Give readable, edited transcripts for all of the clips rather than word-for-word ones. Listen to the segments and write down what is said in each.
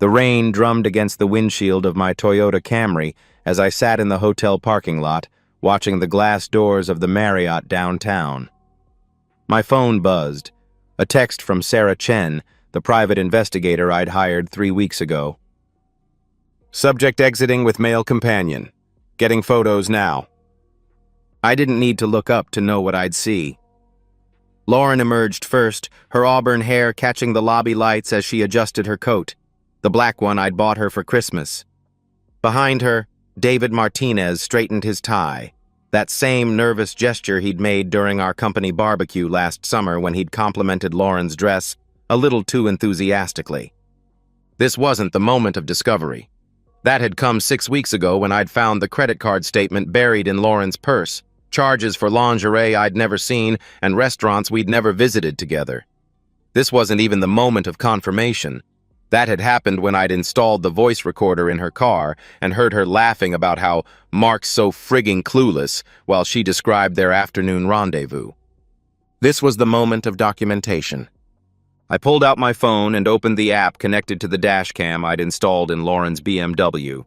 The rain drummed against the windshield of my Toyota Camry as I sat in the hotel parking lot, watching the glass doors of the Marriott downtown. My phone buzzed. A text from Sarah Chen, the private investigator I'd hired 3 weeks ago. Subject exiting with male companion. Getting photos now. I didn't need to look up to know what I'd see. Lauren emerged first, her auburn hair catching the lobby lights as she adjusted her coat, the black one I'd bought her for Christmas. Behind her, David Martinez straightened his tie, that same nervous gesture he'd made during our company barbecue last summer when he'd complimented Lauren's dress a little too enthusiastically. This wasn't the moment of discovery. That had come 6 weeks ago when I'd found the credit card statement buried in Lauren's purse, charges for lingerie I'd never seen, and restaurants we'd never visited together. This wasn't even the moment of confirmation. That had happened when I'd installed the voice recorder in her car and heard her laughing about how Mark's so frigging clueless while she described their afternoon rendezvous. This was the moment of documentation. I pulled out my phone and opened the app connected to the dash cam I'd installed in Lauren's BMW.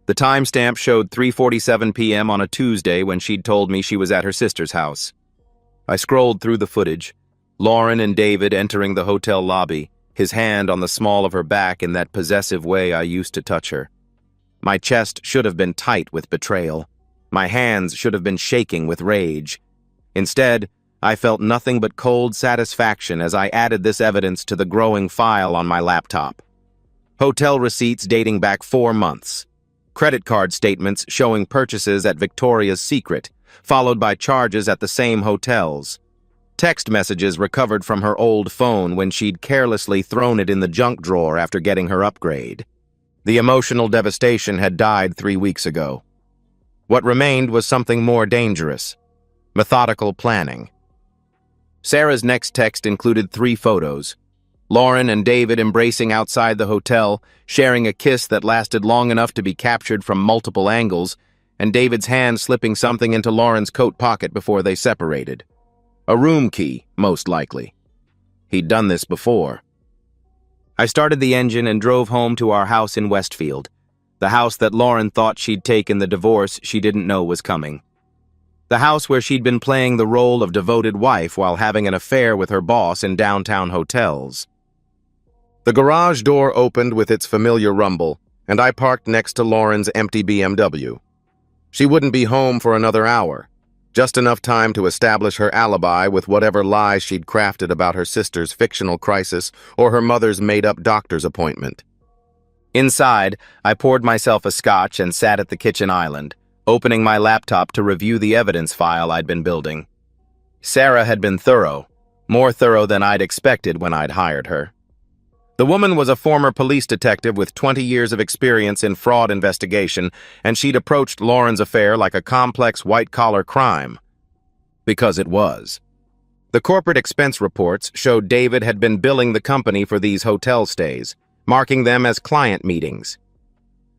The timestamp showed 3:47 p.m. on a Tuesday when she'd told me she was at her sister's house. I scrolled through the footage, Lauren and David entering the hotel lobby, his hand on the small of her back in that possessive way I used to touch her. My chest should have been tight with betrayal. My hands should have been shaking with rage. Instead, I felt nothing but cold satisfaction as I added this evidence to the growing file on my laptop. Hotel receipts dating back 4 months. Credit card statements showing purchases at Victoria's Secret, followed by charges at the same hotels. Text messages recovered from her old phone when she'd carelessly thrown it in the junk drawer after getting her upgrade. The emotional devastation had died 3 weeks ago. What remained was something more dangerous: methodical planning. Sarah's next text included 3 photos. Lauren and David embracing outside the hotel, sharing a kiss that lasted long enough to be captured from multiple angles, and David's hand slipping something into Lauren's coat pocket before they separated. A room key, most likely. He'd done this before. I started the engine and drove home to our house in Westfield, the house that Lauren thought she'd taken the divorce she didn't know was coming. The house where she'd been playing the role of devoted wife while having an affair with her boss in downtown hotels. The garage door opened with its familiar rumble, and I parked next to Lauren's empty BMW. She wouldn't be home for another hour, just enough time to establish her alibi with whatever lies she'd crafted about her sister's fictional crisis or her mother's made-up doctor's appointment. Inside, I poured myself a scotch and sat at the kitchen island, opening my laptop to review the evidence file I'd been building. Sarah had been thorough, more thorough than I'd expected when I'd hired her. The woman was a former police detective with 20 years of experience in fraud investigation, and she'd approached Lauren's affair like a complex white-collar crime. Because it was. The corporate expense reports showed David had been billing the company for these hotel stays, marking them as client meetings.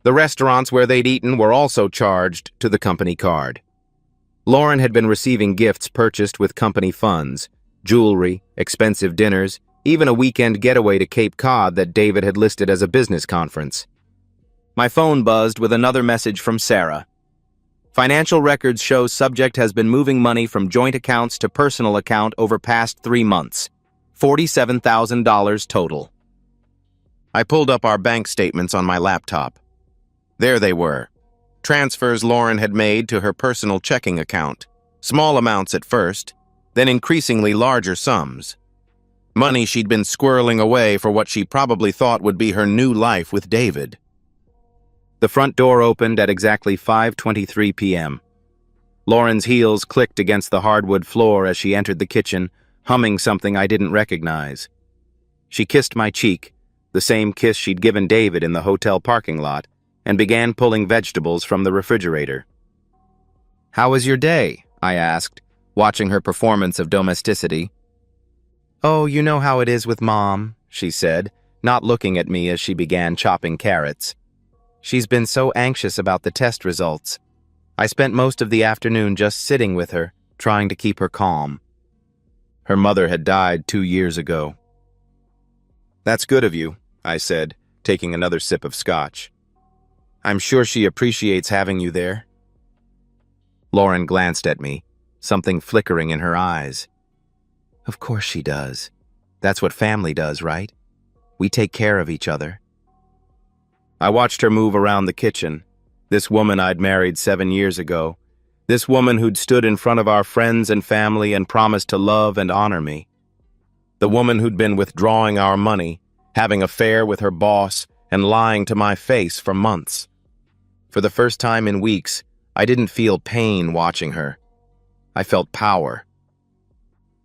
The restaurants where they'd eaten were also charged to the company card. Lauren had been receiving gifts purchased with company funds, jewelry, expensive dinners, even a weekend getaway to Cape Cod that David had listed as a business conference. My phone buzzed with another message from Sarah. Financial records show subject has been moving money from joint accounts to personal account over past 3 months. $47,000 total. I pulled up our bank statements on my laptop. There they were. Transfers Lauren had made to her personal checking account. Small amounts at first, then increasingly larger sums. Money she'd been squirreling away for what she probably thought would be her new life with David. The front door opened at exactly 5:23 p.m. Lauren's heels clicked against the hardwood floor as she entered the kitchen, humming something I didn't recognize. She kissed my cheek, the same kiss she'd given David in the hotel parking lot, and began pulling vegetables from the refrigerator. "How was your day?" I asked, watching her performance of domesticity. "Oh, you know how it is with Mom," she said, not looking at me as she began chopping carrots. "She's been so anxious about the test results. I spent most of the afternoon just sitting with her, trying to keep her calm." Her mother had died 2 years ago. "That's good of you," I said, taking another sip of scotch. I'm sure she appreciates having you there. Lauren glanced at me, something flickering in her eyes. Of course she does. That's what family does, right? We take care of each other. I watched her move around the kitchen. This woman I'd married 7 years ago. This woman who'd stood in front of our friends and family and promised to love and honor me. The woman who'd been withdrawing our money, having an affair with her boss, and lying to my face for months. For the first time in weeks, I didn't feel pain watching her. I felt power.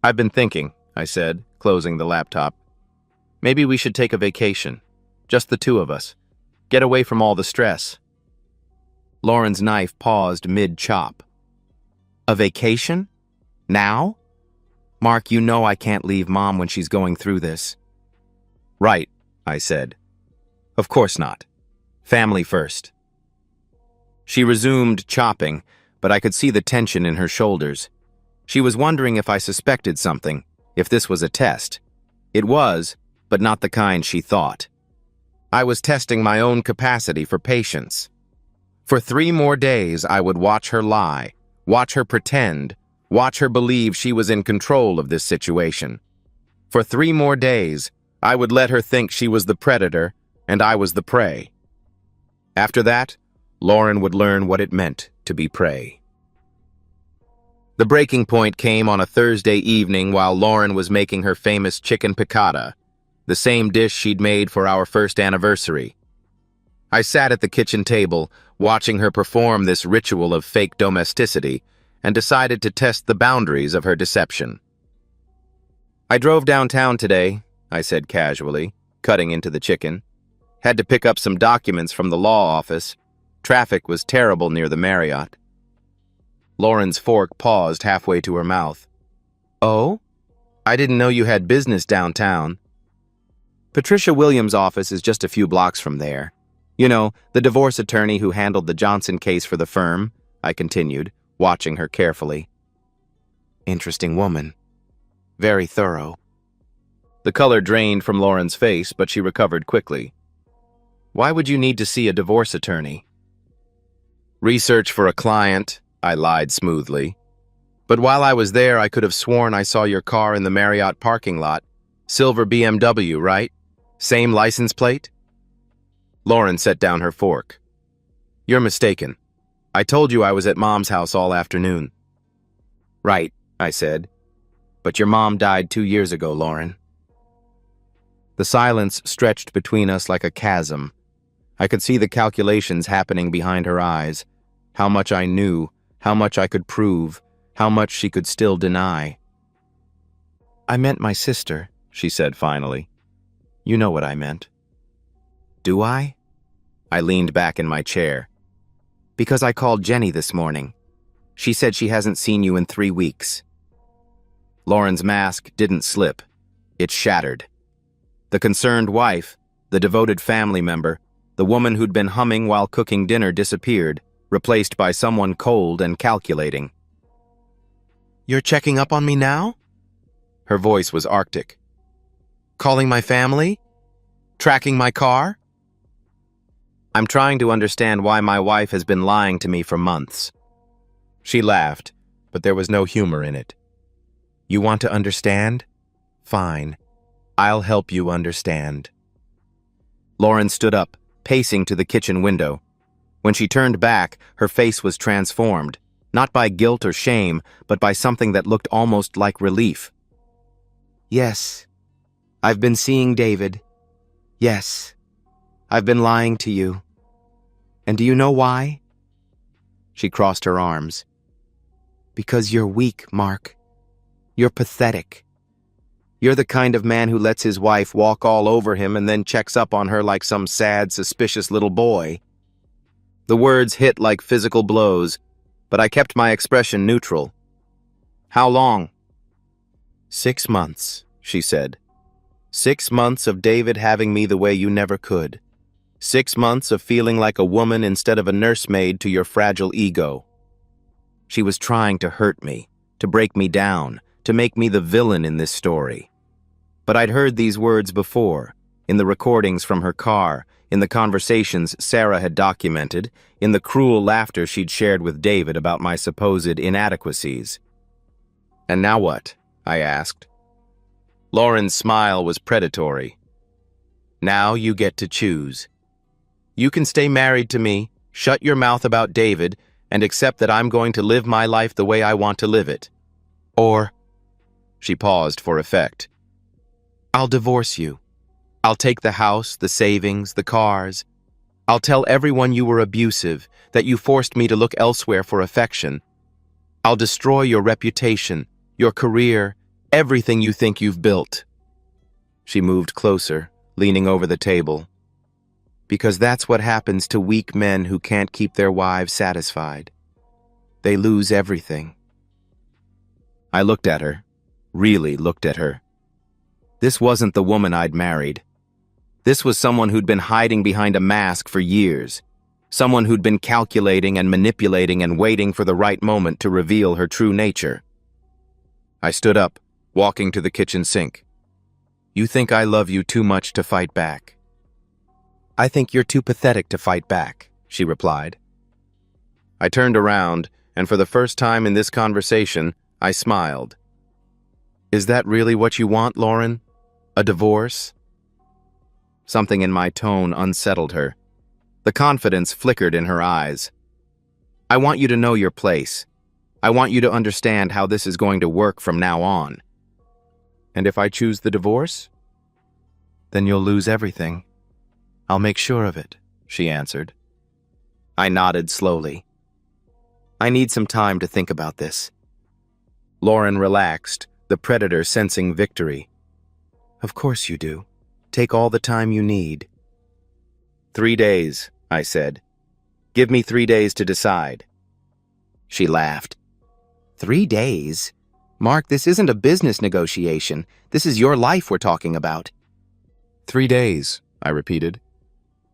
I've been thinking, I said, closing the laptop. Maybe we should take a vacation. Just the two of us. Get away from all the stress. Lauren's knife paused mid-chop. A vacation? Now? Mark, you know I can't leave Mom when she's going through this. Right, I said. Of course not. Family first. She resumed chopping, but I could see the tension in her shoulders. She was wondering if I suspected something, if this was a test. It was, but not the kind she thought. I was testing my own capacity for patience. For 3 more days, I would watch her lie, watch her pretend, watch her believe she was in control of this situation. For 3 more days, I would let her think she was the predator and I was the prey. After that, Lauren would learn what it meant to be prey. The breaking point came on a Thursday evening while Lauren was making her famous chicken piccata, the same dish she'd made for our first anniversary. I sat at the kitchen table, watching her perform this ritual of fake domesticity, and decided to test the boundaries of her deception. I drove downtown today, I said casually, cutting into the chicken. Had to pick up some documents from the law office. Traffic was terrible near the Marriott. Lauren's fork paused halfway to her mouth. Oh? I didn't know you had business downtown. Patricia Williams' office is just a few blocks from there. You know, the divorce attorney who handled the Johnson case for the firm, I continued, watching her carefully. Interesting woman. Very thorough. The color drained from Lauren's face, but she recovered quickly. Why would you need to see a divorce attorney? Research for a client, I lied smoothly. But while I was there, I could have sworn I saw your car in the Marriott parking lot. Silver BMW, right? Same license plate? Lauren set down her fork. You're mistaken. I told you I was at Mom's house all afternoon. Right, I said. But your mom died 2 years ago, Lauren. The silence stretched between us like a chasm. I could see the calculations happening behind her eyes. How much I knew, how much I could prove, how much she could still deny. I meant my sister, she said finally. You know what I meant. Do I? I leaned back in my chair. Because I called Jenny this morning. She said she hasn't seen you in 3 weeks. Lauren's mask didn't slip. It shattered. The concerned wife, the devoted family member, the woman who'd been humming while cooking dinner disappeared, replaced by someone cold and calculating. You're checking up on me now? Her voice was arctic. Calling my family? Tracking my car? I'm trying to understand why my wife has been lying to me for months. She laughed, but there was no humor in it. You want to understand? Fine. I'll help you understand. Lauren stood up, pacing to the kitchen window. When she turned back, her face was transformed, not by guilt or shame, but by something that looked almost like relief. Yes, I've been seeing David. Yes, I've been lying to you. And do you know why? She crossed her arms. Because you're weak, Mark. You're pathetic. You're the kind of man who lets his wife walk all over him and then checks up on her like some sad, suspicious little boy. The words hit like physical blows, but I kept my expression neutral. How long? 6 months, she said. 6 months of David having me the way you never could. 6 months of feeling like a woman instead of a nursemaid to your fragile ego. She was trying to hurt me, to break me down, to make me the villain in this story. But I'd heard these words before, in the recordings from her car, in the conversations Sarah had documented, in the cruel laughter she'd shared with David about my supposed inadequacies. "And now what?" I asked. Lauren's smile was predatory. "Now you get to choose. You can stay married to me, shut your mouth about David, and accept that I'm going to live my life the way I want to live it. Or," she paused for effect, "I'll divorce you. I'll take the house, the savings, the cars. I'll tell everyone you were abusive, that you forced me to look elsewhere for affection. I'll destroy your reputation, your career, everything you think you've built." She moved closer, leaning over the table. "Because that's what happens to weak men who can't keep their wives satisfied. They lose everything." I looked at her, really looked at her. This wasn't the woman I'd married. This was someone who'd been hiding behind a mask for years, someone who'd been calculating and manipulating and waiting for the right moment to reveal her true nature. I stood up, walking to the kitchen sink. "You think I love you too much to fight back." "I think you're too pathetic to fight back," she replied. I turned around, and for the first time in this conversation, I smiled. "Is that really what you want, Lauren? A divorce?" Something in my tone unsettled her. The confidence flickered in her eyes. "I want you to know your place. I want you to understand how this is going to work from now on." "And if I choose the divorce?" "Then you'll lose everything. I'll make sure of it," she answered. I nodded slowly. "I need some time to think about this." Lauren relaxed, the predator sensing victory. "Of course you do. Take all the time you need." 3 days, I said. "Give me 3 days to decide." She laughed. 3 days? Mark, this isn't a business negotiation. This is your life we're talking about. 3 days, I repeated.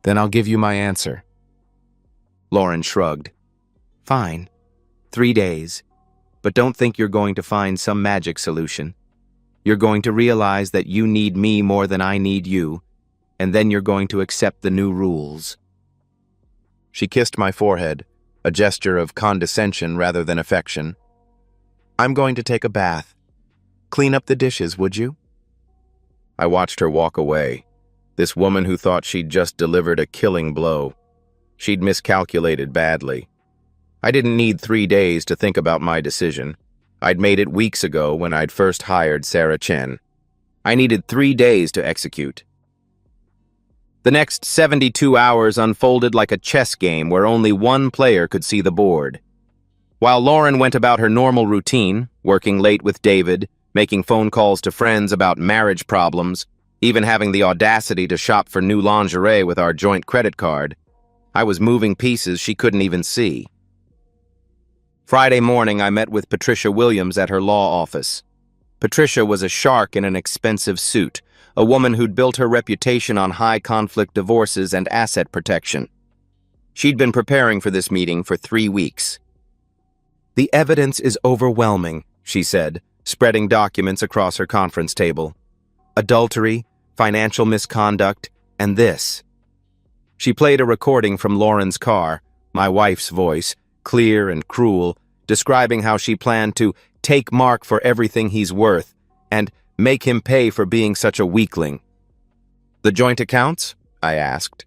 "Then I'll give you my answer." Lauren shrugged. "Fine. 3 days. But don't think you're going to find some magic solution. You're going to realize that you need me more than I need you, and then you're going to accept the new rules." She kissed my forehead, a gesture of condescension rather than affection. "I'm going to take a bath. Clean up the dishes, would you?" I watched her walk away, this woman who thought she'd just delivered a killing blow. She'd miscalculated badly. I didn't need 3 days to think about my decision. I'd made it weeks ago when I'd first hired Sarah Chen. I needed 3 days to execute. The next 72 hours unfolded like a chess game where only one player could see the board. While Lauren went about her normal routine, working late with David, making phone calls to friends about marriage problems, even having the audacity to shop for new lingerie with our joint credit card, I was moving pieces she couldn't even see. Friday morning, I met with Patricia Williams at her law office. Patricia was a shark in an expensive suit, a woman who'd built her reputation on high-conflict divorces and asset protection. She'd been preparing for this meeting for 3 weeks. "The evidence is overwhelming," she said, spreading documents across her conference table. "Adultery, financial misconduct, and this." She played a recording from Lauren's car, my wife's voice, clear and cruel, describing how she planned to take Mark for everything he's worth and make him pay for being such a weakling. "The joint accounts?" I asked.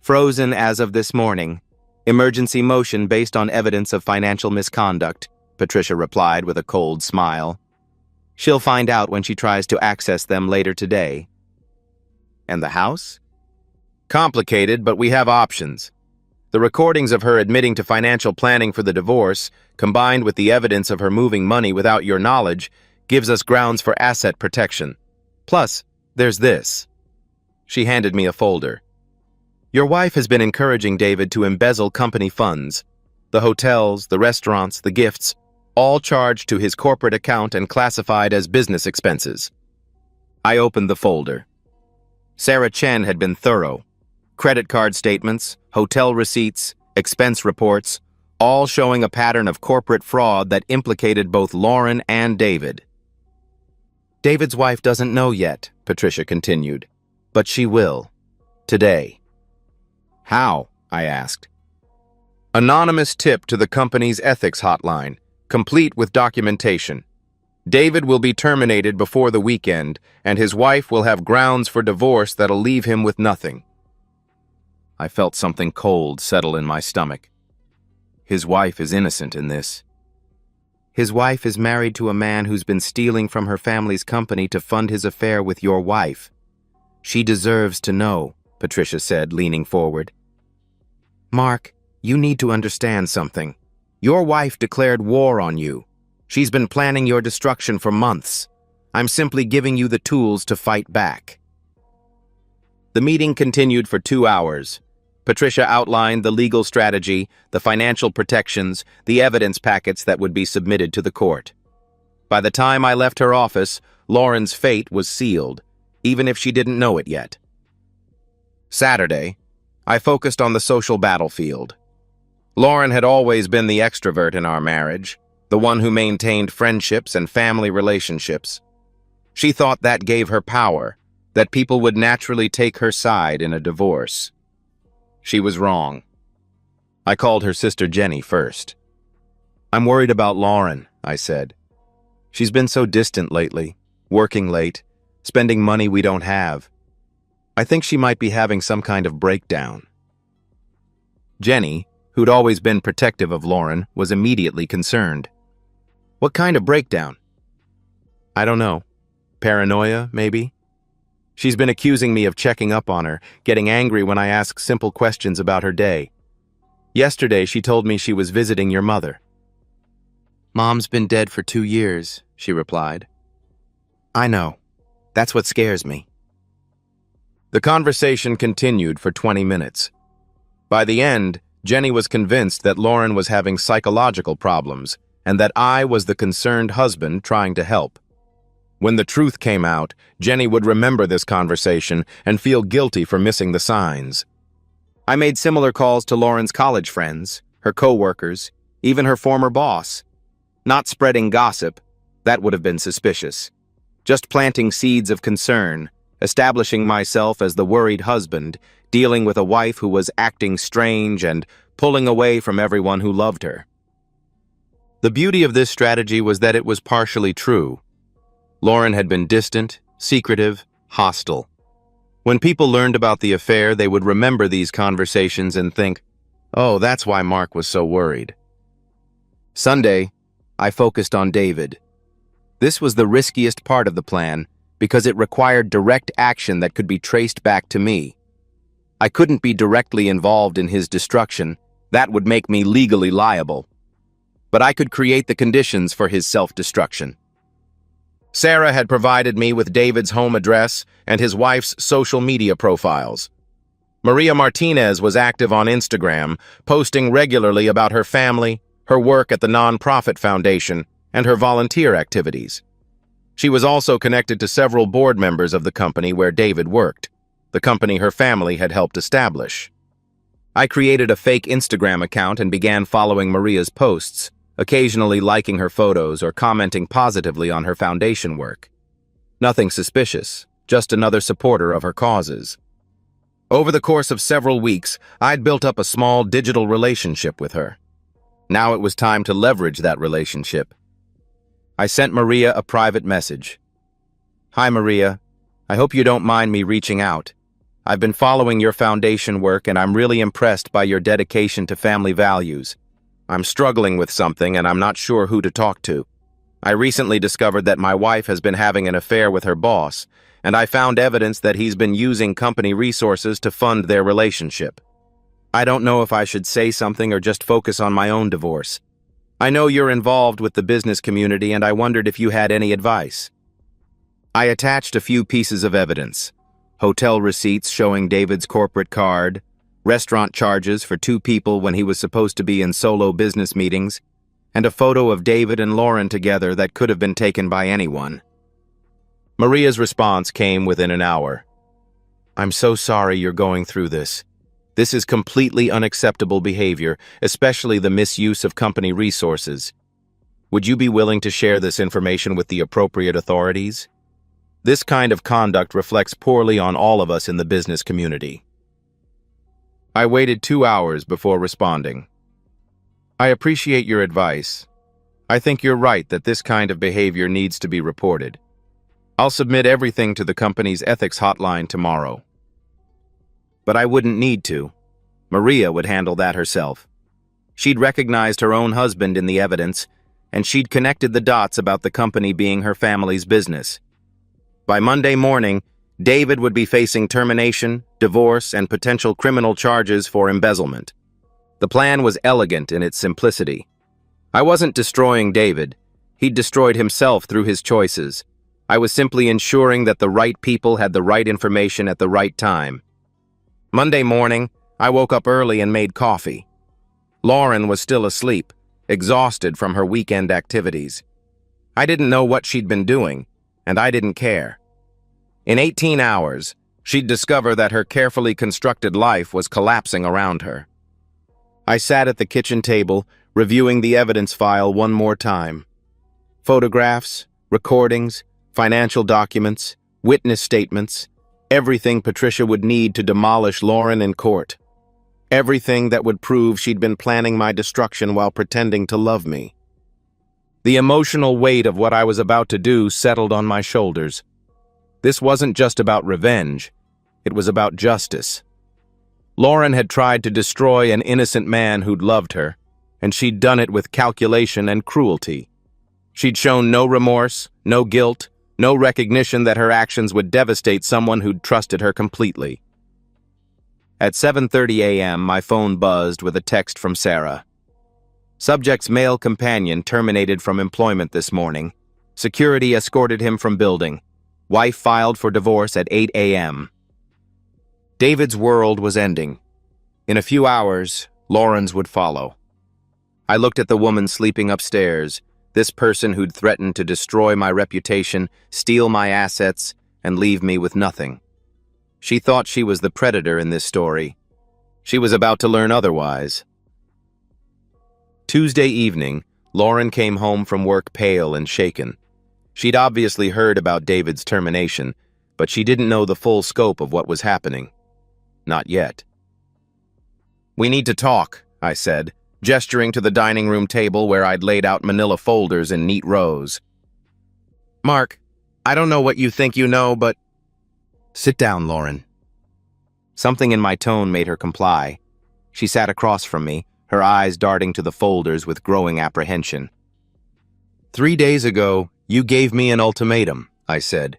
"Frozen as of this morning. Emergency motion based on evidence of financial misconduct," Patricia replied with a cold smile. "She'll find out when she tries to access them later today." "And the house?" "Complicated, but we have options. The recordings of her admitting to financial planning for the divorce, combined with the evidence of her moving money without your knowledge, gives us grounds for asset protection. Plus, there's this." She handed me a folder. "Your wife has been encouraging David to embezzle company funds. The hotels, the restaurants, the gifts, all charged to his corporate account and classified as business expenses." I opened the folder. Sarah Chen had been thorough. Credit card statements, hotel receipts, expense reports, all showing a pattern of corporate fraud that implicated both Lauren and David. "David's wife doesn't know yet," Patricia continued, "but she will. Today." How? I asked. Anonymous tip to the company's ethics hotline, complete with documentation. David will be terminated before the weekend, and his wife will have grounds for divorce that'll leave him with nothing. I felt something cold settle in my stomach. His wife is innocent in this. His wife is married to a man who's been stealing from her family's company to fund his affair with your wife. She deserves to know, Patricia said, leaning forward. Mark, you need to understand something. Your wife declared war on you. She's been planning your destruction for months. I'm simply giving you the tools to fight back. The meeting continued for 2 hours. Patricia outlined the legal strategy, the financial protections, the evidence packets that would be submitted to the court. By the time I left her office, Lauren's fate was sealed, even if she didn't know it yet. Saturday, I focused on the social battlefield. Lauren had always been the extrovert in our marriage, the one who maintained friendships and family relationships. She thought that gave her power, that people would naturally take her side in a divorce. She was wrong. I called her sister Jenny first. I'm worried about Lauren, I said. She's been so distant lately, working late, spending money we don't have. I think she might be having some kind of breakdown. Jenny, who'd always been protective of Lauren, was immediately concerned. What kind of breakdown? I don't know. Paranoia, maybe? She's been accusing me of checking up on her, getting angry when I ask simple questions about her day. Yesterday, she told me she was visiting your mother. Mom's been dead for 2 years, she replied. I know. That's what scares me. The conversation continued for 20 minutes. By the end, Jenny was convinced that Lauren was having psychological problems and that I was the concerned husband trying to help. When the truth came out, Jenny would remember this conversation and feel guilty for missing the signs. I made similar calls to Lauren's college friends, her co-workers, even her former boss. Not spreading gossip, that would have been suspicious. Just planting seeds of concern, establishing myself as the worried husband, dealing with a wife who was acting strange and pulling away from everyone who loved her. The beauty of this strategy was that it was partially true. Lauren had been distant, secretive, hostile. When people learned about the affair, they would remember these conversations and think, oh, that's why Mark was so worried. Sunday, I focused on David. This was the riskiest part of the plan because it required direct action that could be traced back to me. I couldn't be directly involved in his destruction. That would make me legally liable. But I could create the conditions for his self-destruction. Sarah had provided me with David's home address and his wife's social media profiles. Maria Martinez was active on Instagram, posting regularly about her family, her work at the nonprofit foundation, and her volunteer activities. She was also connected to several board members of the company where David worked, the company her family had helped establish. I created a fake Instagram account and began following Maria's posts, occasionally liking her photos or commenting positively on her foundation work. Nothing suspicious, just another supporter of her causes. Over the course of several weeks, I'd built up a small digital relationship with her. Now it was time to leverage that relationship. I sent Maria a private message. Hi, Maria. I hope you don't mind me reaching out. I've been following your foundation work and I'm really impressed by your dedication to family values. I'm struggling with something and I'm not sure who to talk to. I recently discovered that my wife has been having an affair with her boss, and I found evidence that he's been using company resources to fund their relationship. I don't know if I should say something or just focus on my own divorce. I know you're involved with the business community and I wondered if you had any advice. I attached a few pieces of evidence. Hotel receipts showing David's corporate card, restaurant charges for 2 people when he was supposed to be in solo business meetings, and a photo of David and Lauren together that could have been taken by anyone. Maria's response came within an hour. I'm so sorry you're going through this. This is completely unacceptable behavior, especially the misuse of company resources. Would you be willing to share this information with the appropriate authorities? This kind of conduct reflects poorly on all of us in the business community. I waited 2 hours before responding. I appreciate your advice. I think you're right that this kind of behavior needs to be reported. I'll submit everything to the company's ethics hotline tomorrow. But I wouldn't need to. Maria would handle that herself. She'd recognized her own husband in the evidence, and she'd connected the dots about the company being her family's business. By Monday morning, David would be facing termination, divorce, and potential criminal charges for embezzlement. The plan was elegant in its simplicity. I wasn't destroying David. He'd destroyed himself through his choices. I was simply ensuring that the right people had the right information at the right time. Monday morning, I woke up early and made coffee. Lauren was still asleep, exhausted from her weekend activities. I didn't know what she'd been doing, and I didn't care. In 18 hours, she'd discover that her carefully constructed life was collapsing around her. I sat at the kitchen table, reviewing the evidence file one more time. Photographs, recordings, financial documents, witness statements, everything Patricia would need to demolish Lauren in court. Everything that would prove she'd been planning my destruction while pretending to love me. The emotional weight of what I was about to do settled on my shoulders. This wasn't just about revenge. It was about justice. Lauren had tried to destroy an innocent man who'd loved her, and she'd done it with calculation and cruelty. She'd shown no remorse, no guilt, no recognition that her actions would devastate someone who'd trusted her completely. At 7:30 a.m., my phone buzzed with a text from Sarah. Subject's male companion terminated from employment this morning. Security escorted him from building. Wife filed for divorce at 8 a.m. David's world was ending. In a few hours, Lauren's would follow. I looked at the woman sleeping upstairs, this person who'd threatened to destroy my reputation, steal my assets, and leave me with nothing. She thought she was the predator in this story. She was about to learn otherwise. Tuesday evening, Lauren came home from work pale and shaken. She'd obviously heard about David's termination, but she didn't know the full scope of what was happening. Not yet. "We need to talk," I said, gesturing to the dining room table where I'd laid out manila folders in neat rows. "Mark, I don't know what you think you know, but—" "Sit down, Lauren." Something in my tone made her comply. She sat across from me, her eyes darting to the folders with growing apprehension. "3 days ago, you gave me an ultimatum," I said.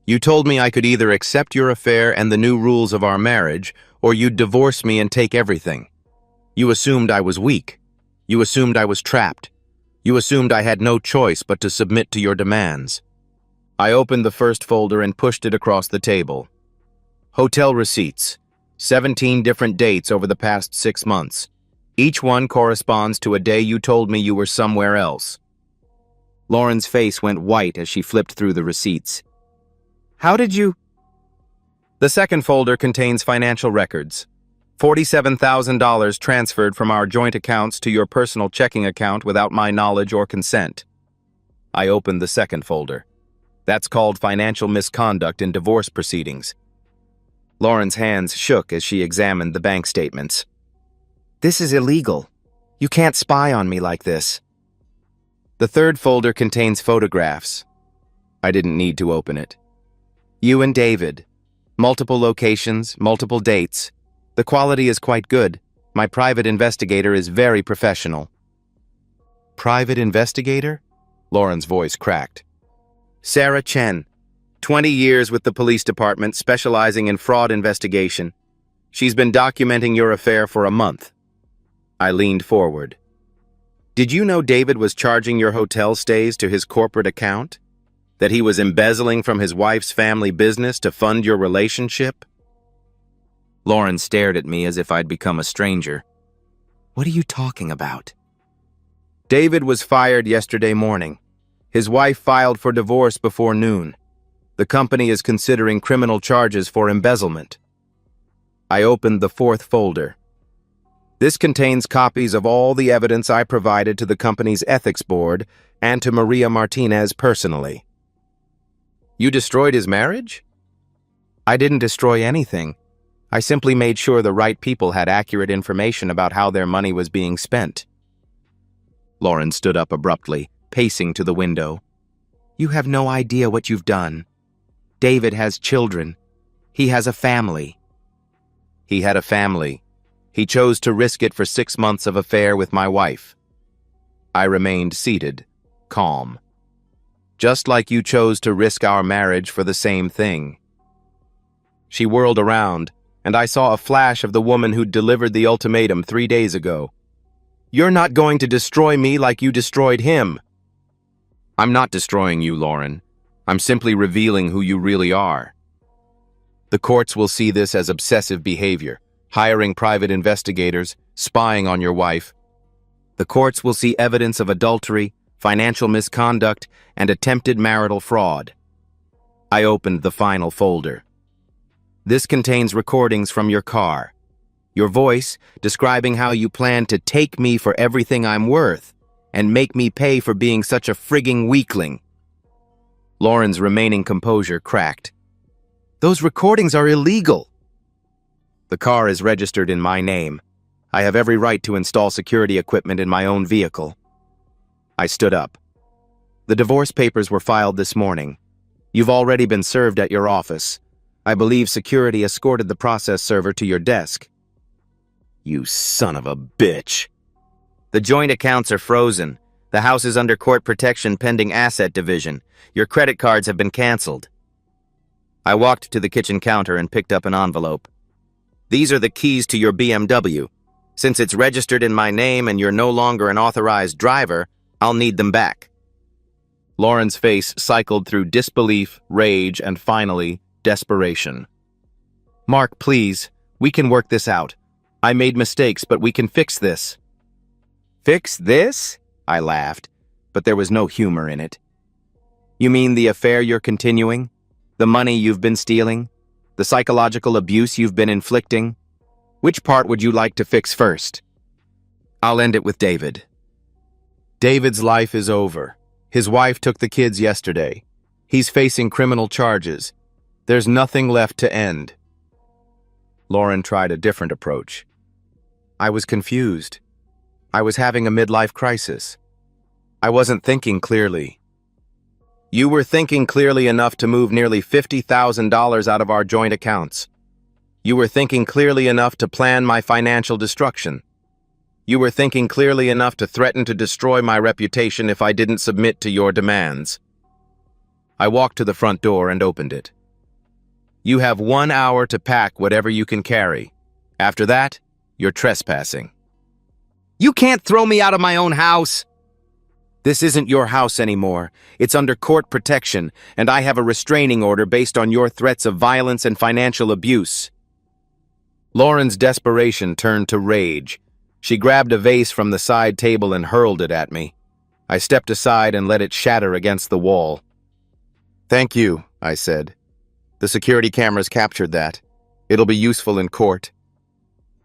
"You told me I could either accept your affair and the new rules of our marriage, or you'd divorce me and take everything. You assumed I was weak. You assumed I was trapped. You assumed I had no choice but to submit to your demands." I opened the first folder and pushed it across the table. Hotel receipts. 17 different dates over the past 6 months. Each one corresponds to a day you told me you were somewhere else. Lauren's face went white as she flipped through the receipts. "How did you—" The second folder contains financial records. $47,000 transferred from our joint accounts to your personal checking account without my knowledge or consent. I opened the second folder. That's called financial misconduct in divorce proceedings. Lauren's hands shook as she examined the bank statements. "This is illegal. You can't spy on me like this." The third folder contains photographs. I didn't need to open it. You and David. Multiple locations, multiple dates. The quality is quite good. My private investigator is very professional. "Private investigator?" Lauren's voice cracked. "Sarah Chen. 20 years with the police department specializing in fraud investigation. She's been documenting your affair for a month." I leaned forward. "Did you know David was charging your hotel stays to his corporate account? That he was embezzling from his wife's family business to fund your relationship?" Lauren stared at me as if I'd become a stranger. "What are you talking about?" "David was fired yesterday morning. His wife filed for divorce before noon. The company is considering criminal charges for embezzlement." I opened the fourth folder. This contains copies of all the evidence I provided to the company's ethics board and to Maria Martinez personally. "You destroyed his marriage?" "I didn't destroy anything. I simply made sure the right people had accurate information about how their money was being spent. Lauren stood up abruptly, pacing to the window. You have no idea what you've done. David has children. He has a family. He had a family. He chose to risk it for 6 months of affair with my wife. I remained seated, calm. Just like you chose to risk our marriage for the same thing. She whirled around, and I saw a flash of the woman who'd delivered the ultimatum 3 days ago. You're not going to destroy me like you destroyed him. I'm not destroying you, Lauren. I'm simply revealing who you really are. The courts will see this as obsessive behavior, hiring private investigators, spying on your wife. The courts will see evidence of adultery, financial misconduct, and attempted marital fraud. I opened the final folder. This contains recordings from your car. Your voice describing how you plan to take me for everything I'm worth and make me pay for being such a frigging weakling. Lauren's remaining composure cracked. Those recordings are illegal. The car is registered in my name. I have every right to install security equipment in my own vehicle. I stood up. The divorce papers were filed this morning. You've already been served at your office. I believe security escorted the process server to your desk. You son of a bitch. The joint accounts are frozen. The house is under court protection pending asset division. Your credit cards have been canceled. I walked to the kitchen counter and picked up an envelope. These are the keys to your BMW. Since it's registered in my name and you're no longer an authorized driver, I'll need them back. Lauren's face cycled through disbelief, rage, and finally, desperation. Mark, please, we can work this out. I made mistakes, but we can fix this. Fix this? I laughed, but there was no humor in it. You mean the affair you're continuing? The money you've been stealing? The psychological abuse you've been inflicting? Which part would you like to fix first? I'll end it with David. David's life is over. His wife took the kids yesterday. He's facing criminal charges. There's nothing left to end. Lauren tried a different approach. I was confused. I was having a midlife crisis. I wasn't thinking clearly. You were thinking clearly enough to move nearly $50,000 out of our joint accounts. You were thinking clearly enough to plan my financial destruction. You were thinking clearly enough to threaten to destroy my reputation if I didn't submit to your demands. I walked to the front door and opened it. You have 1 hour to pack whatever you can carry. After that, you're trespassing. You can't throw me out of my own house! This isn't your house anymore. It's under court protection, and I have a restraining order based on your threats of violence and financial abuse. Lauren's desperation turned to rage. She grabbed a vase from the side table and hurled it at me. I stepped aside and let it shatter against the wall. Thank you, I said. The security cameras captured that. It'll be useful in court.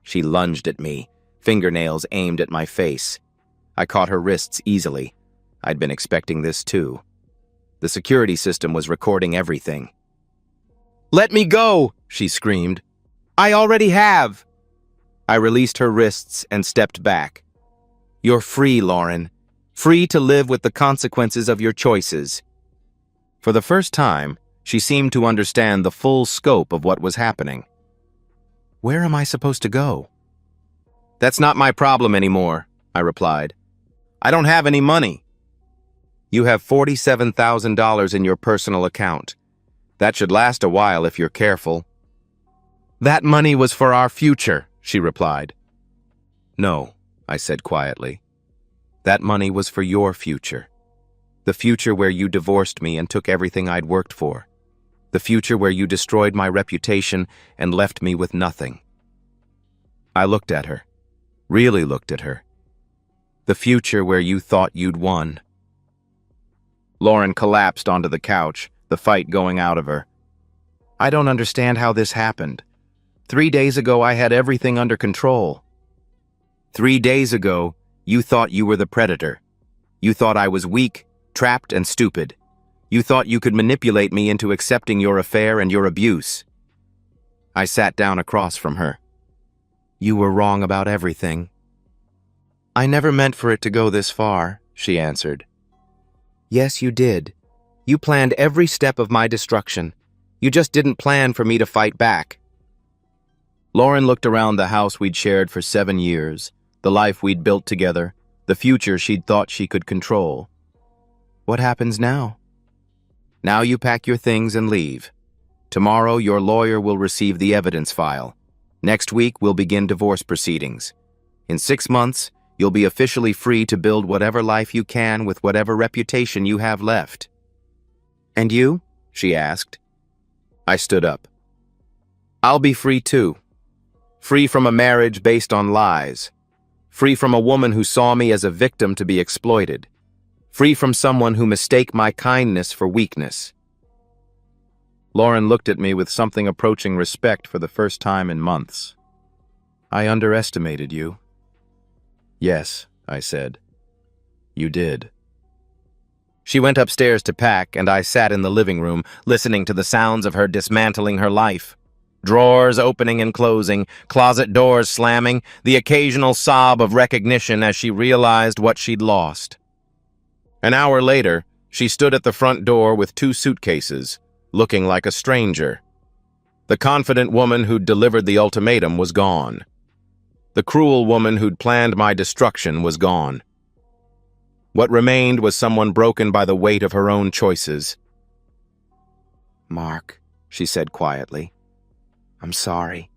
She lunged at me, fingernails aimed at my face. I caught her wrists easily. I'd been expecting this too. The security system was recording everything. Let me go, she screamed. I already have. I released her wrists and stepped back. You're free, Lauren. Free to live with the consequences of your choices. For the first time, she seemed to understand the full scope of what was happening. Where am I supposed to go? That's not my problem anymore, I replied. I don't have any money. You have $47,000 in your personal account. That should last a while if you're careful. That money was for our future, she replied. No, I said quietly. That money was for your future. The future where you divorced me and took everything I'd worked for. The future where you destroyed my reputation and left me with nothing. I looked at her, really looked at her. The future where you thought you'd won. Lauren collapsed onto the couch, the fight going out of her. I don't understand how this happened. 3 days ago, I had everything under control. 3 days ago, you thought you were the predator. You thought I was weak, trapped, and stupid. You thought you could manipulate me into accepting your affair and your abuse. I sat down across from her. You were wrong about everything. I never meant for it to go this far, she answered. Yes, you did. You planned every step of my destruction. You just didn't plan for me to fight back. Lauren looked around the house we'd shared for 7 years, the life we'd built together, the future she'd thought she could control. What happens now? Now you pack your things and leave. Tomorrow, your lawyer will receive the evidence file. Next week, we'll begin divorce proceedings. In 6 months, you'll be officially free to build whatever life you can with whatever reputation you have left. And you? She asked. I stood up. I'll be free too. Free from a marriage based on lies. Free from a woman who saw me as a victim to be exploited. Free from someone who mistake my kindness for weakness. Lauren looked at me with something approaching respect for the first time in months. I underestimated you. Yes, I said. You did. She went upstairs to pack, and I sat in the living room, listening to the sounds of her dismantling her life. Drawers opening and closing, closet doors slamming, the occasional sob of recognition as she realized what she'd lost. An hour later, she stood at the front door with 2 suitcases, looking like a stranger. The confident woman who'd delivered the ultimatum was gone. The cruel woman who'd planned my destruction was gone. What remained was someone broken by the weight of her own choices. Mark, she said quietly, I'm sorry.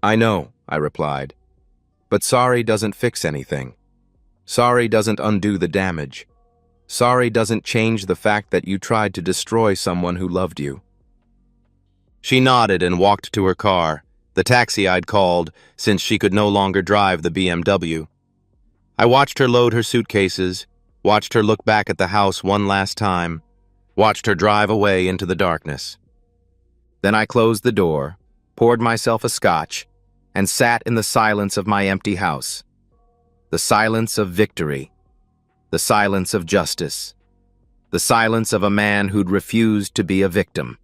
I know, I replied, but sorry doesn't fix anything. Sorry doesn't undo the damage. Sorry doesn't change the fact that you tried to destroy someone who loved you. She nodded and walked to her car, the taxi I'd called, since she could no longer drive the BMW. I watched her load her suitcases, watched her look back at the house one last time, watched her drive away into the darkness. Then I closed the door, poured myself a scotch, and sat in the silence of my empty house. The silence of victory. The silence of justice. The silence of a man who'd refused to be a victim.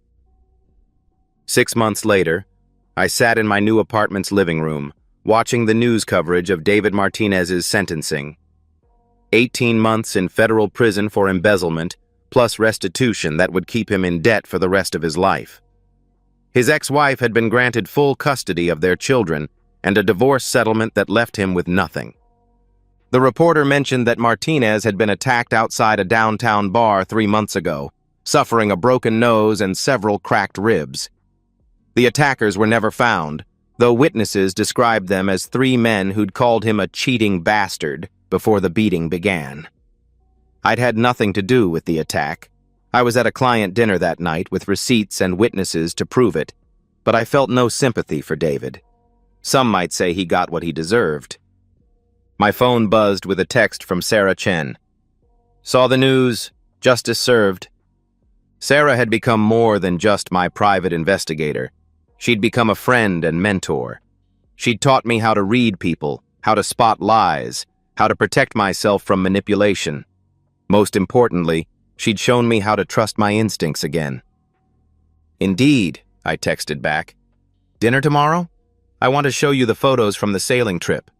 6 months later, I sat in my new apartment's living room, watching the news coverage of David Martinez's sentencing. 18 months in federal prison for embezzlement, plus restitution that would keep him in debt for the rest of his life. His ex-wife had been granted full custody of their children and a divorce settlement that left him with nothing. The reporter mentioned that Martinez had been attacked outside a downtown bar 3 months ago, suffering a broken nose and several cracked ribs. The attackers were never found, though witnesses described them as 3 men who'd called him a cheating bastard before the beating began. I'd had nothing to do with the attack. I was at a client dinner that night with receipts and witnesses to prove it, but I felt no sympathy for David. Some might say he got what he deserved. My phone buzzed with a text from Sarah Chen. Saw the news, justice served. Sarah had become more than just my private investigator. She'd become a friend and mentor. She'd taught me how to read people, how to spot lies, how to protect myself from manipulation. Most importantly, she'd shown me how to trust my instincts again. Indeed, I texted back. Dinner tomorrow? I want to show you the photos from the sailing trip.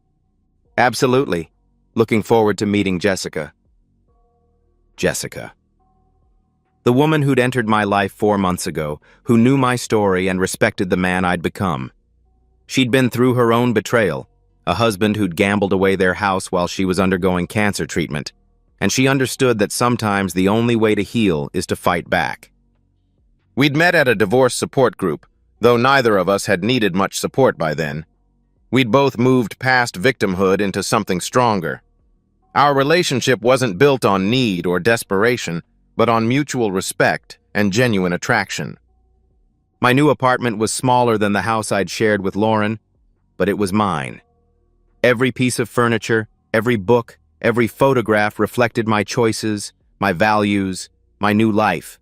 Absolutely. Looking forward to meeting Jessica. Jessica. The woman who'd entered my life 4 months ago, who knew my story and respected the man I'd become. She'd been through her own betrayal, a husband who'd gambled away their house while she was undergoing cancer treatment, and she understood that sometimes the only way to heal is to fight back. We'd met at a divorce support group, though neither of us had needed much support by then. We'd both moved past victimhood into something stronger. Our relationship wasn't built on need or desperation, but on mutual respect and genuine attraction. My new apartment was smaller than the house I'd shared with Lauren, but it was mine. Every piece of furniture, every book, every photograph reflected my choices, my values, my new life.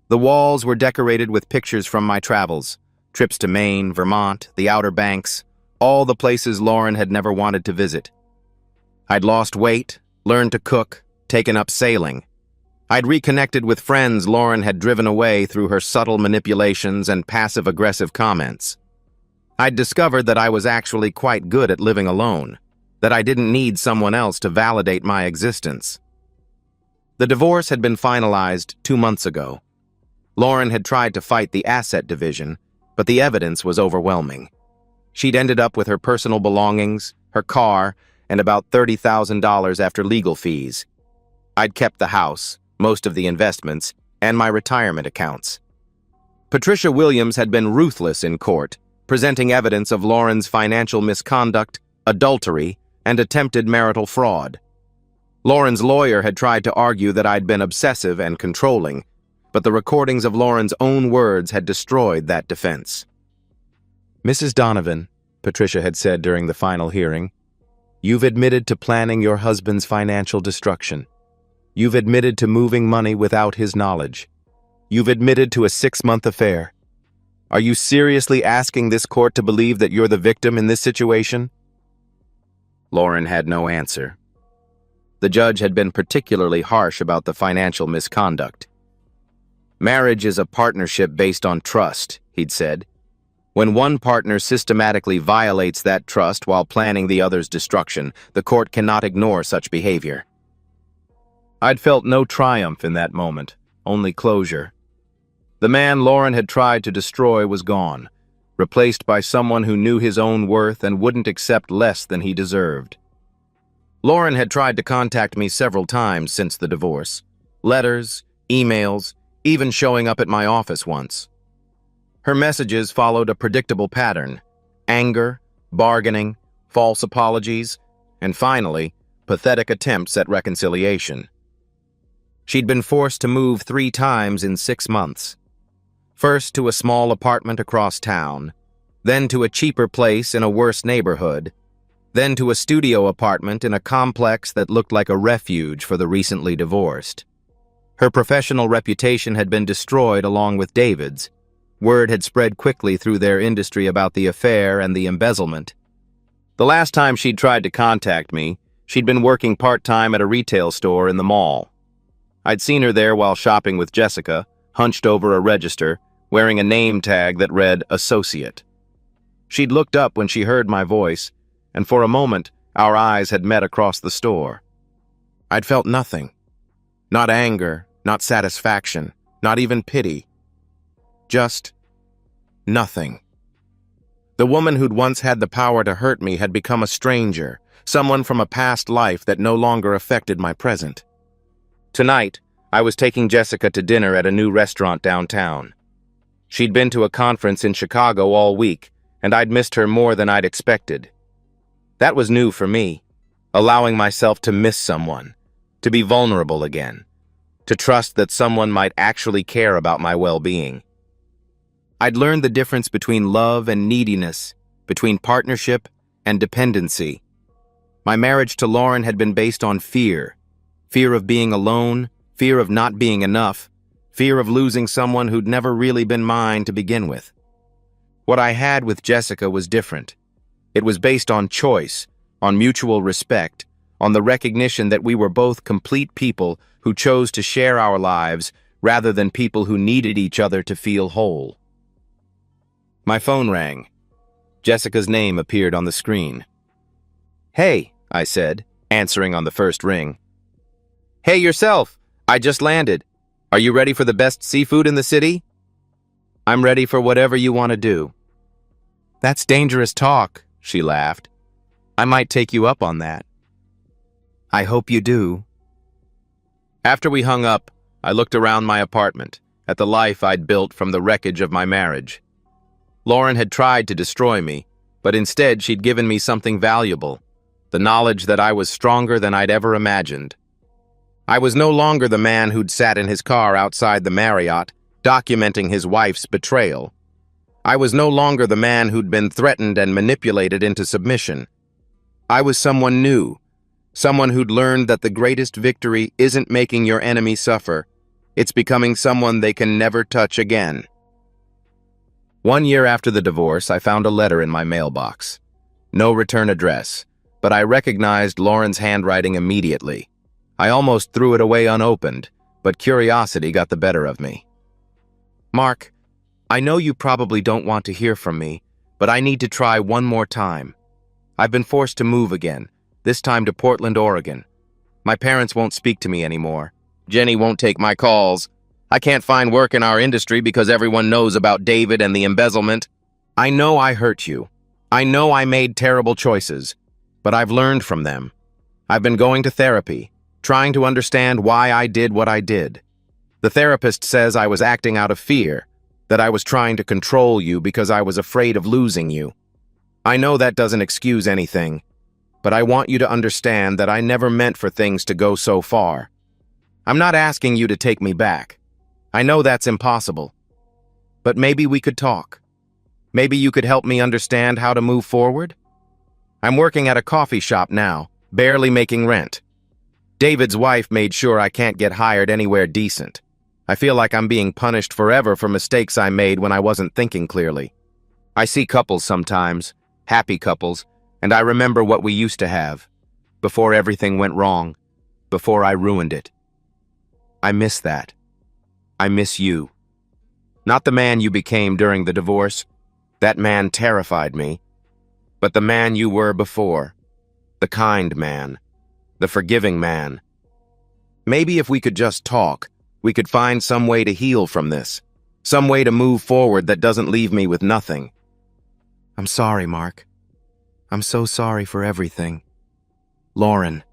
The walls were decorated with pictures from my travels, trips to Maine, Vermont, the Outer Banks, all the places Lauren had never wanted to visit. I'd lost weight, learned to cook, taken up sailing. I'd reconnected with friends Lauren had driven away through her subtle manipulations and passive-aggressive comments. I'd discovered that I was actually quite good at living alone, that I didn't need someone else to validate my existence. The divorce had been finalized 2 months ago. Lauren had tried to fight the asset division, but the evidence was overwhelming. She'd ended up with her personal belongings, her car, and about $30,000 after legal fees. I'd kept the house, most of the investments, and my retirement accounts. Patricia Williams had been ruthless in court, presenting evidence of Lauren's financial misconduct, adultery, and attempted marital fraud. Lauren's lawyer had tried to argue that I'd been obsessive and controlling, but the recordings of Lauren's own words had destroyed that defense. "Mrs. Donovan," Patricia had said during the final hearing, "you've admitted to planning your husband's financial destruction. You've admitted to moving money without his knowledge. You've admitted to a 6-month affair. Are you seriously asking this court to believe that you're the victim in this situation?" Lauren had no answer. The judge had been particularly harsh about the financial misconduct. "Marriage is a partnership based on trust," he'd said. "When one partner systematically violates that trust while planning the other's destruction, the court cannot ignore such behavior." I'd felt no triumph in that moment, only closure. The man Lauren had tried to destroy was gone, replaced by someone who knew his own worth and wouldn't accept less than he deserved. Lauren had tried to contact me several times since the divorce. Letters, emails, even showing up at my office once. Her messages followed a predictable pattern: anger, bargaining, false apologies, and finally, pathetic attempts at reconciliation. She'd been forced to move 3 times in 6 months. First to a small apartment across town, then to a cheaper place in a worse neighborhood, then to a studio apartment in a complex that looked like a refuge for the recently divorced. Her professional reputation had been destroyed along with David's. Word had spread quickly through their industry about the affair and the embezzlement. The last time she'd tried to contact me, she'd been working part-time at a retail store in the mall. I'd seen her there while shopping with Jessica, hunched over a register, wearing a name tag that read Associate. She'd looked up when she heard my voice, and for a moment, our eyes had met across the store. I'd felt nothing. Not anger, not satisfaction, not even pity. Just nothing. The woman who'd once had the power to hurt me had become a stranger, someone from a past life that no longer affected my present. Tonight, I was taking Jessica to dinner at a new restaurant downtown. She'd been to a conference in Chicago all week, and I'd missed her more than I'd expected. That was new for me, allowing myself to miss someone, to be vulnerable again, to trust that someone might actually care about my well-being. I'd learned the difference between love and neediness, between partnership and dependency. My marriage to Lauren had been based on fear of being alone, fear of not being enough, fear of losing someone who'd never really been mine to begin with. What I had with Jessica was different. It was based on choice, on mutual respect, on the recognition that we were both complete people who chose to share our lives rather than people who needed each other to feel whole. My phone rang. Jessica's name appeared on the screen. "Hey," I said, answering on the first ring. "Hey yourself, I just landed. Are you ready for the best seafood in the city?" "I'm ready for whatever you want to do." "That's dangerous talk," she laughed. "I might take you up on that." "I hope you do." After we hung up, I looked around my apartment, at the life I'd built from the wreckage of my marriage. Lauren had tried to destroy me, but instead she'd given me something valuable, the knowledge that I was stronger than I'd ever imagined. I was no longer the man who'd sat in his car outside the Marriott, documenting his wife's betrayal. I was no longer the man who'd been threatened and manipulated into submission. I was someone new, someone who'd learned that the greatest victory isn't making your enemy suffer, it's becoming someone they can never touch again. 1 year after the divorce, I found a letter in my mailbox. No return address, but I recognized Lauren's handwriting immediately. I almost threw it away unopened, but curiosity got the better of me. "Mark, I know you probably don't want to hear from me, but I need to try one more time. I've been forced to move again, this time to Portland, Oregon. My parents won't speak to me anymore. Jenny won't take my calls. I can't find work in our industry because everyone knows about David and the embezzlement. I know I hurt you. I know I made terrible choices, but I've learned from them. I've been going to therapy, trying to understand why I did what I did. The therapist says I was acting out of fear, that I was trying to control you because I was afraid of losing you. I know that doesn't excuse anything, but I want you to understand that I never meant for things to go so far. I'm not asking you to take me back. I know that's impossible. But maybe we could talk. Maybe you could help me understand how to move forward? I'm working at a coffee shop now, barely making rent. David's wife made sure I can't get hired anywhere decent. I feel like I'm being punished forever for mistakes I made when I wasn't thinking clearly. I see couples sometimes, happy couples, and I remember what we used to have, before everything went wrong, before I ruined it. I miss that. I miss you. Not the man you became during the divorce. That man terrified me. But the man you were before. The kind man. The forgiving man. Maybe if we could just talk, we could find some way to heal from this. Some way to move forward that doesn't leave me with nothing. I'm sorry, Mark. I'm so sorry for everything. Lauren.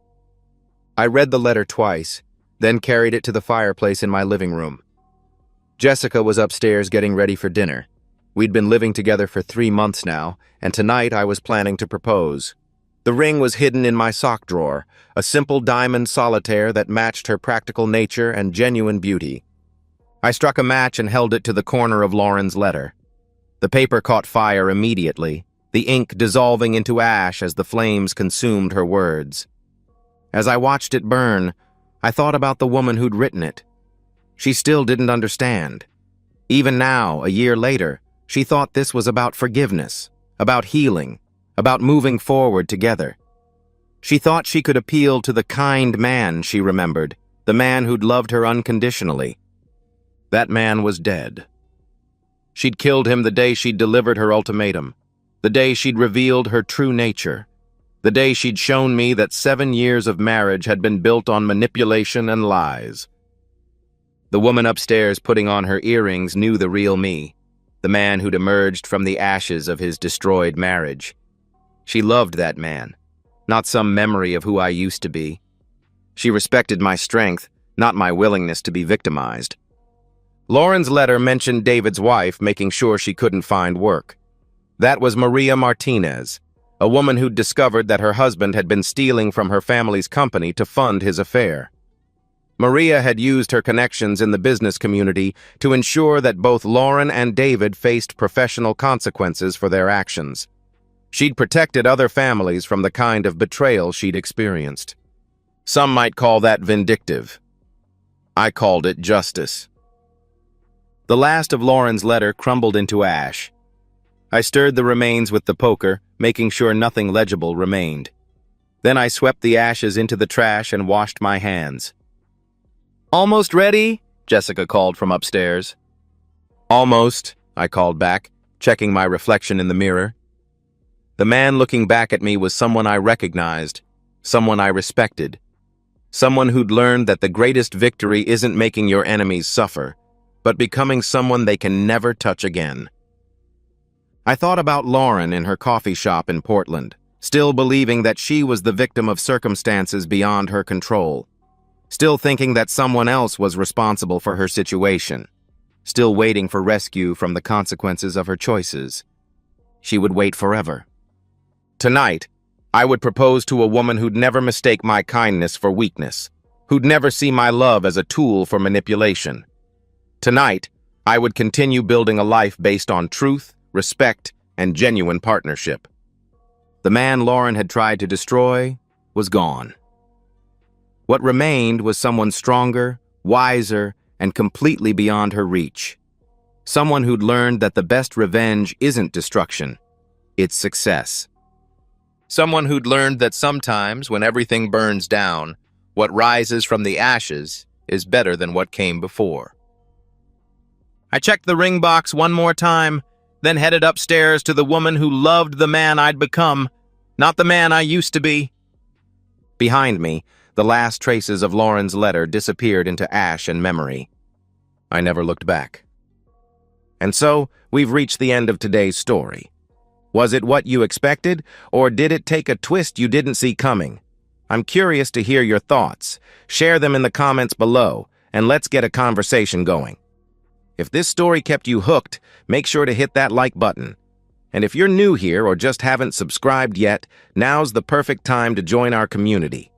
I read the letter twice, then carried it to the fireplace in my living room. Jessica was upstairs getting ready for dinner. We'd been living together for 3 months now, and tonight I was planning to propose. The ring was hidden in my sock drawer, a simple diamond solitaire that matched her practical nature and genuine beauty. I struck a match and held it to the corner of Lauren's letter. The paper caught fire immediately, the ink dissolving into ash as the flames consumed her words. As I watched it burn, I thought about the woman who'd written it. She still didn't understand. Even now, a year later, she thought this was about forgiveness, about healing, about moving forward together. She thought she could appeal to the kind man she remembered, the man who'd loved her unconditionally. That man was dead. She'd killed him the day she'd delivered her ultimatum, the day she'd revealed her true nature, the day she'd shown me that 7 years of marriage had been built on manipulation and lies. The woman upstairs putting on her earrings knew the real me, the man who'd emerged from the ashes of his destroyed marriage. She loved that man, not some memory of who I used to be. She respected my strength, not my willingness to be victimized. Lauren's letter mentioned David's wife making sure she couldn't find work. That was Maria Martinez, a woman who'd discovered that her husband had been stealing from her family's company to fund his affair. Maria had used her connections in the business community to ensure that both Lauren and David faced professional consequences for their actions. She'd protected other families from the kind of betrayal she'd experienced. Some might call that vindictive. I called it justice. The last of Lauren's letter crumbled into ash. I stirred the remains with the poker, making sure nothing legible remained. Then I swept the ashes into the trash and washed my hands. "Almost ready?" Jessica called from upstairs. "Almost," I called back, checking my reflection in the mirror. The man looking back at me was someone I recognized, someone I respected, someone who'd learned that the greatest victory isn't making your enemies suffer, but becoming someone they can never touch again. I thought about Lauren in her coffee shop in Portland, still believing that she was the victim of circumstances beyond her control, still thinking that someone else was responsible for her situation, still waiting for rescue from the consequences of her choices. She would wait forever. Tonight, I would propose to a woman who'd never mistake my kindness for weakness, who'd never see my love as a tool for manipulation. Tonight, I would continue building a life based on truth, respect, and genuine partnership. The man Lauren had tried to destroy was gone. What remained was someone stronger, wiser, and completely beyond her reach. Someone who'd learned that the best revenge isn't destruction, it's success. Someone who'd learned that sometimes when everything burns down, what rises from the ashes is better than what came before. I checked the ring box one more time, then headed upstairs to the woman who loved the man I'd become, not the man I used to be. Behind me, the last traces of Lauren's letter disappeared into ash and memory. I never looked back. And so, we've reached the end of today's story. Was it what you expected, or did it take a twist you didn't see coming? I'm curious to hear your thoughts. Share them in the comments below, and let's get a conversation going. If this story kept you hooked, make sure to hit that like button. And if you're new here or just haven't subscribed yet, now's the perfect time to join our community.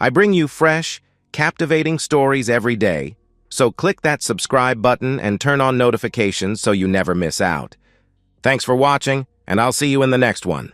I bring you fresh, captivating stories every day, so click that subscribe button and turn on notifications so you never miss out. Thanks for watching, and I'll see you in the next one.